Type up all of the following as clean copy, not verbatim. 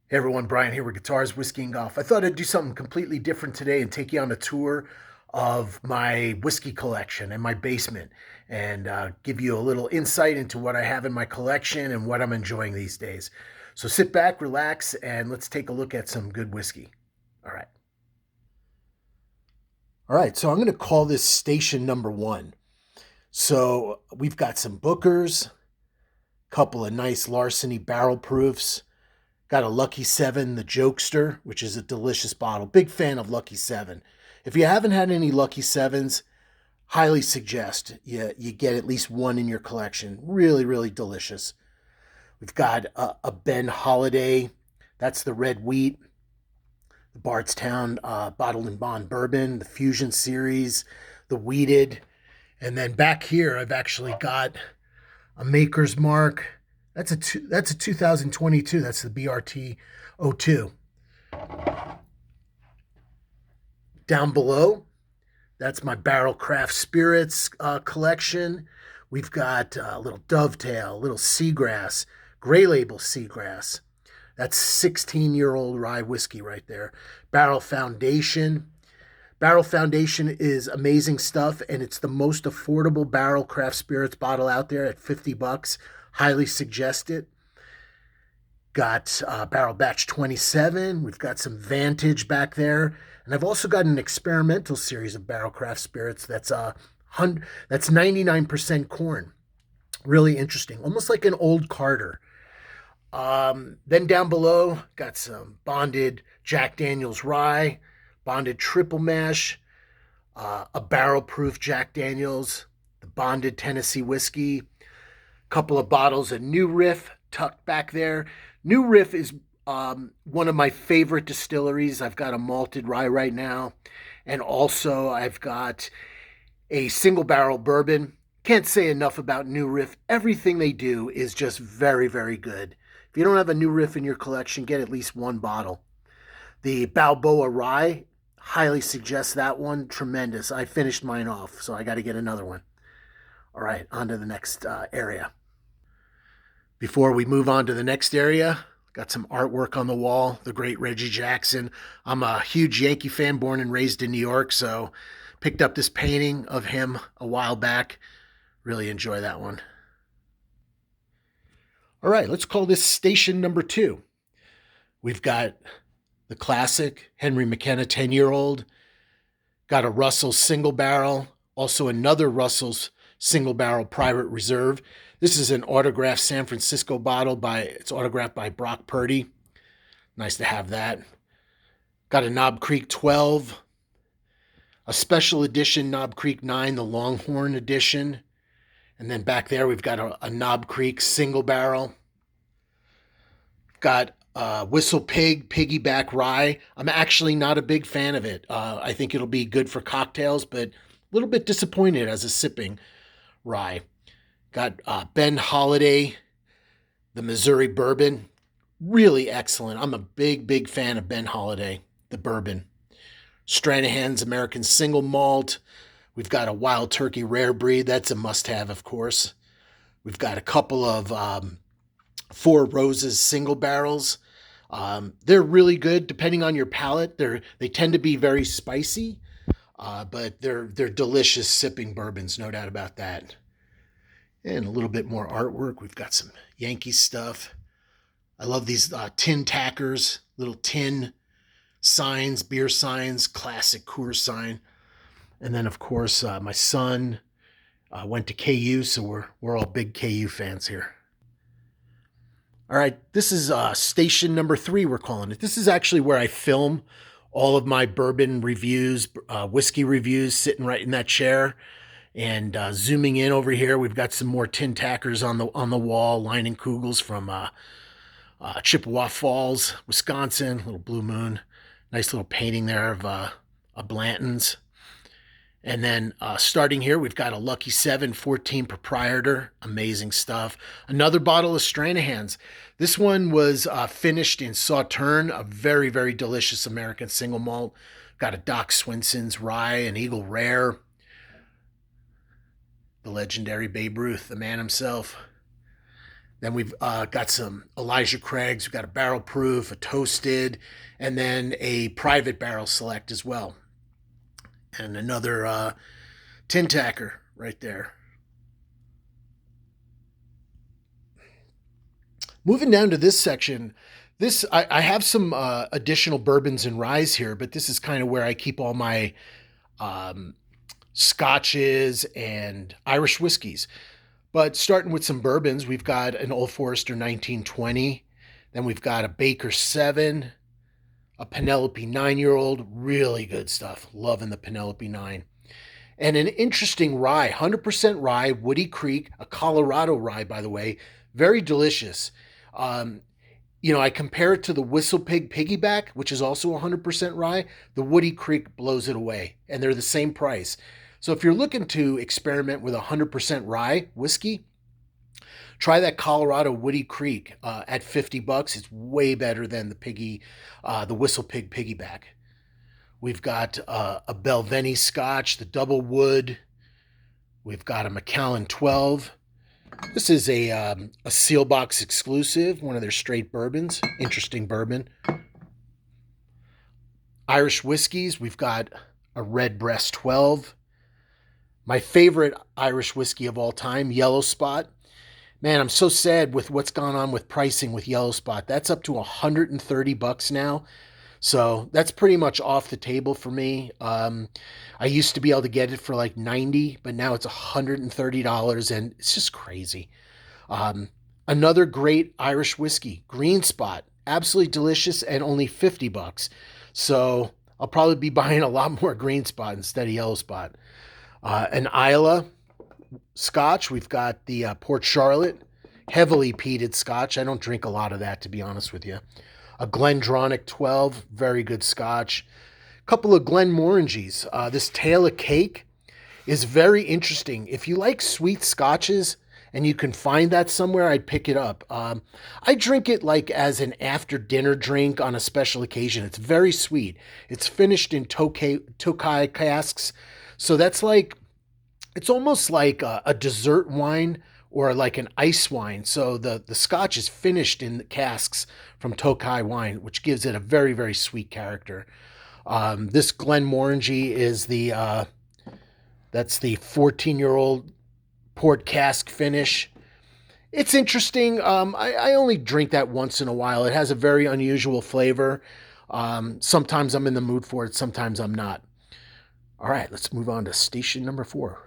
Hey everyone, Brian here with Guitars, Whiskey, and Golf. I thought I'd do something completely different today and take you on a tour of my whiskey collection and my basement and give you a little insight into what I have in my collection and what I'm enjoying these days. So sit back, relax, and let's take a look at some good whiskey. All right. All right, so I'm going to call this station number one. So we've got some Bookers, a couple of nice Larceny barrel proofs. Got a Lucky 7, the Jokester, which is a delicious bottle. Big fan of Lucky 7. If you haven't had any Lucky 7s, highly suggest you get at least one in your collection. Really, really delicious. We've got a Ben Holiday. That's the red wheat. The Bardstown Bottled and Bond Bourbon, the Fusion Series, the Wheated. And then back here, I've actually got a Maker's Mark. That's a 2022. That's the BRT 02. Down below, that's my Barrel Craft Spirits collection. We've got a little Dovetail, a little Seagrass, Gray Label Seagrass. That's 16-year-old rye whiskey right there. Barrel Foundation. Barrel Foundation is amazing stuff, and it's the most affordable Barrel Craft Spirits bottle out there at $50. Highly suggest it. Got Barrel Batch 27. We've got some Vantage back there. And I've also got an experimental series of Barrel Craft Spirits that's 99% corn. Really interesting. Almost like an old Carter. Then down below, got some bonded Jack Daniels rye, bonded triple mash, a barrel proof Jack Daniels, the bonded Tennessee whiskey, a couple of bottles of New Riff tucked back there. New Riff is one of my favorite distilleries. I've got a malted rye right now, and also I've got a single barrel bourbon. Can't say enough about New Riff. Everything they do is just very, very good. If you don't have a New Riff in your collection, get at least one bottle. The Balboa Rye, highly suggest that one. Tremendous. I finished mine off, so I got to get another one. All right, on to the next area. Before we move on to the next area, got some artwork on the wall. The great Reggie Jackson. I'm a huge Yankee fan, born and raised in New York, so picked up this painting of him a while back. Really enjoy that one. All right, let's call this station number two. We've got the classic Henry McKenna 10-year-old. Got a Russell single barrel, also another Russell's single barrel private reserve. This is an autographed San Francisco bottle it's autographed by Brock Purdy. Nice to have that. Got a Knob Creek 12, a special edition Knob Creek 9, the Longhorn edition. And then back there, we've got a Knob Creek single barrel. Got Whistle Pig Piggyback Rye. I'm actually not a big fan of it. I think it'll be good for cocktails, but a little bit disappointed as a sipping rye. Got Ben Holiday, the Missouri Bourbon. Really excellent. I'm a big, big fan of Ben Holiday, the bourbon. Stranahan's American Single Malt. We've got a Wild Turkey Rare Breed. That's a must-have, of course. We've got a couple of Four Roses single barrels. They're really good depending on your palate. They tend to be very spicy, but they're delicious sipping bourbons, no doubt about that. And a little bit more artwork. We've got some Yankee stuff. I love these tin tackers, little tin signs, beer signs, classic Coors sign. And then, of course, my son went to KU, so we're all big KU fans here. All right, this is station number 3, we're calling it. This is actually where I film all of my bourbon reviews, whiskey reviews, sitting right in that chair. And zooming in over here, we've got some more tin tackers on the wall, Leinenkugels from Chippewa Falls, Wisconsin, little Blue Moon. Nice little painting there of Blanton's. And then starting here, we've got a Lucky 7 14 Proprietor. Amazing stuff. Another bottle of Stranahan's. This one was finished in Sauterne, a very, very delicious American single malt. Got a Doc Swinson's Rye, an Eagle Rare. The legendary Babe Ruth, the man himself. Then we've got some Elijah Craig's. We've got a barrel proof, a toasted, and then a private barrel select as well. And another tin tacker right there. Moving down to this section, I have some additional bourbons and ryes here, but this is kind of where I keep all my um, scotches and Irish whiskeys. But starting with some bourbons, we've got an Old Forester 1920, then we've got a Baker 7, a Penelope 9-year-old, really good stuff. Loving the Penelope 9. And an interesting rye, 100% rye, Woody Creek, a Colorado rye, by the way, very delicious. Um, I compare it to the Whistle Pig Piggyback, which is also 100% rye. The Woody Creek blows it away, and they're the same price. So if you're looking to experiment with 100% rye whiskey, try that Colorado Woody Creek at $50. It's way better than the Whistle Pig Piggyback. We've got a Belvenny Scotch, the Double Wood. We've got a Macallan 12. This is a Sealbox exclusive, one of their straight bourbons. Interesting bourbon. Irish whiskeys, we've got a Redbreast 12. My favorite Irish whiskey of all time, Yellow Spot. Man, I'm so sad with what's gone on with pricing with Yellow Spot. That's up to $130 now. So that's pretty much off the table for me. I used to be able to get it for like $90, but now it's $130, and it's just crazy. Another great Irish whiskey, Green Spot, absolutely delicious, and only $50. So I'll probably be buying a lot more Green Spot instead of Yellow Spot. An Islay Scotch, we've got the Port Charlotte, heavily peated Scotch. I don't drink a lot of that, to be honest with you. A Glendronach 12, very good Scotch. A couple of Glenmorangies. This Tale of Cake is very interesting. If you like sweet Scotches and you can find that somewhere, I'd pick it up. I drink it like as an after dinner drink on a special occasion. It's very sweet. It's finished in Tokai casks. So that's like, it's almost like a dessert wine or like an ice wine. So the Scotch is finished in the casks from Tokai wine, which gives it a very, very sweet character. This Glenmorangie is that's the 14-year-old port cask finish. It's interesting. I only drink that once in a while. It has a very unusual flavor. Sometimes I'm in the mood for it. Sometimes I'm not. All right, let's move on to station number 4.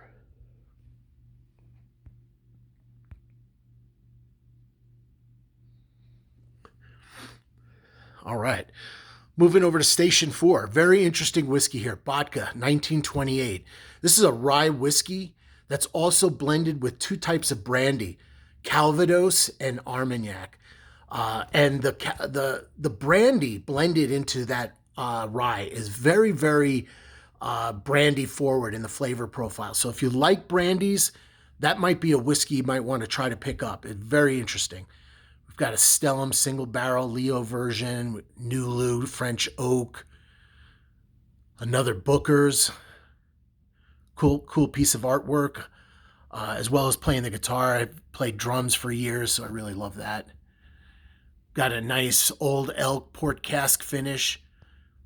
All right. Moving over to station 4. Very interesting whiskey here. Botka, 1928. This is a rye whiskey that's also blended with 2 types of brandy, Calvados and Armagnac. And the brandy blended into that rye is very, very brandy forward in the flavor profile. So if you like brandies, that might be a whiskey you might want to try to pick up. It's very interesting. We've got a Stellum single barrel Leo version, Nulu, French oak, another Booker's, cool piece of artwork, as well as playing the guitar. I've played drums for years, so I really love that. Got a nice Old Elk port cask finish,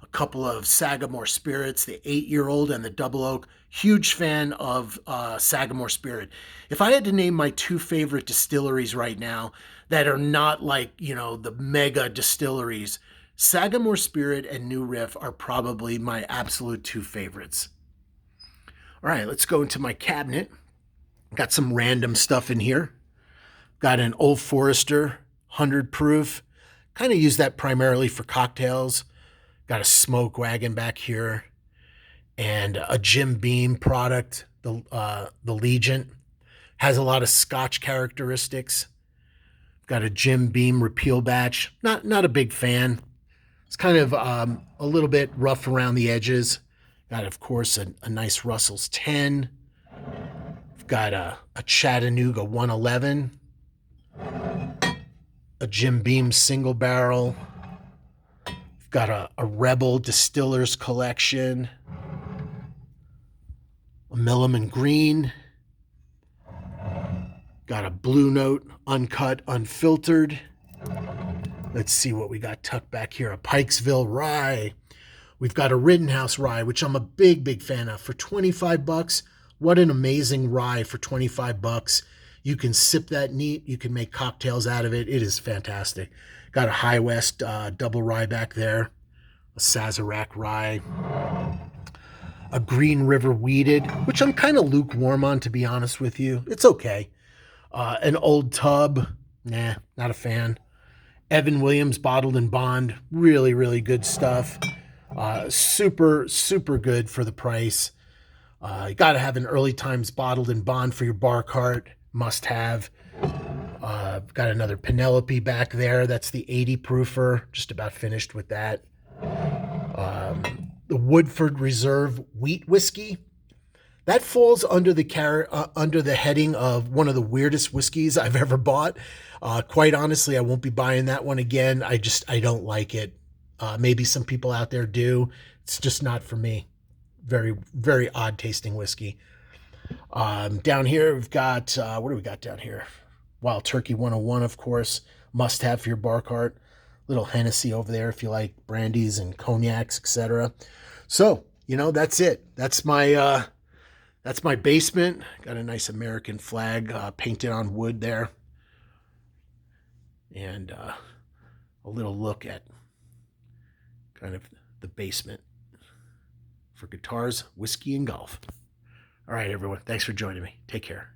a couple of Sagamore Spirits, the 8-year-old and the Double Oak. Huge fan of Sagamore Spirit. If I had to name my 2 favorite distilleries right now that are not like, the mega distilleries, Sagamore Spirit and New Riff are probably my absolute 2 favorites. All right, let's go into my cabinet. Got some random stuff in here. Got an Old Forester 100 proof. Kind of use that primarily for cocktails. Got a smoke wagon back here, and a Jim Beam product, the Legion. Has a lot of Scotch characteristics. Got a Jim Beam repeal batch. Not a big fan. It's kind of a little bit rough around the edges. Got, of course, a nice Russell's 10. Got a Chattanooga 111. A Jim Beam single barrel. Got a Rebel Distillers Collection, a Milliman Green, Got a Blue Note, uncut, unfiltered. Let's see what we got tucked back here. A Pikesville Rye. We've got a Rittenhouse Rye, which I'm a big, big fan of. For 25 bucks, what an amazing rye for 25 bucks. You can sip that neat. You can make cocktails out of it. It is fantastic. Got a High West double rye back there. A Sazerac Rye. A Green River Weeded, which I'm kind of lukewarm on, to be honest with you. It's okay. An Old Tub. Nah, not a fan. Evan Williams Bottled in Bond. Really, really good stuff. Super, super good for the price. You got to have an Early Times Bottled in Bond for your bar cart. Must have. Got another Penelope back there. That's the 80 proofer. Just about finished with that. The Woodford Reserve Wheat Whiskey. That falls under the heading of one of the weirdest whiskeys I've ever bought. Quite honestly, I won't be buying that one again. I don't like it. Maybe some people out there do. It's just not for me. Very, very odd tasting whiskey. Down here, we've got, what do we got down here? Wild Turkey 101, of course. Must have for your bar cart. Little Hennessy over there if you like brandies and cognacs, etc. So, that's it. That's my basement. Got a nice American flag painted on wood there. And a little look at kind of the basement for guitars, whiskey, and golf. All right, everyone. Thanks for joining me. Take care.